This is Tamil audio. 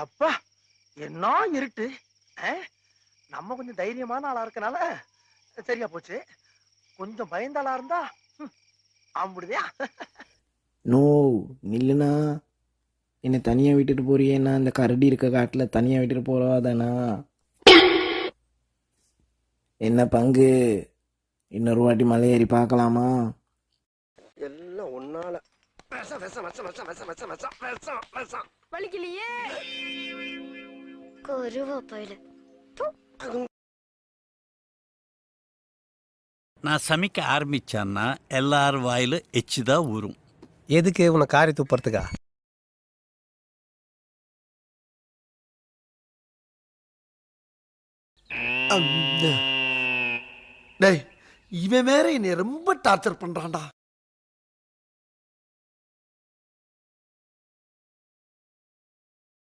அப்பா என்ன இருட்டு. நம்ம கொஞ்சம் தைரியமான ஆளா இருக்கனால சரியா போச்சு. கொஞ்சம் பயந்த ஆளா இருந்தா ஆம்பிடுதியா. நோ, நில்லுண்ணா. என்னை தனியாக விட்டுட்டு போறியேண்ணா? இந்த கரடி இருக்க காட்டில் தனியாக விட்டுட்டு போறாதாண்ணா? என்ன பங்கு? இன்னொரு வாட்டி மலை ஏறி பார்க்கலாமா? எல்லாம் ஒன்னால விஷம் விஷம் விஷம் விஷம் விஷம் விஷம் விஷம் விஷம் விஷம். வலிக்கலையே. கருவா பையில. நான் சமைக்க ஆரம்பிச்சேன்னா எல்லார் வாயில எச்சுதான் ஊறும். எதுக்கு உன்னை காரி துப்புறதுக்கா? டேய், இவன் வேற என்னை ரொம்ப டார்ச்சர் பண்றான்டா.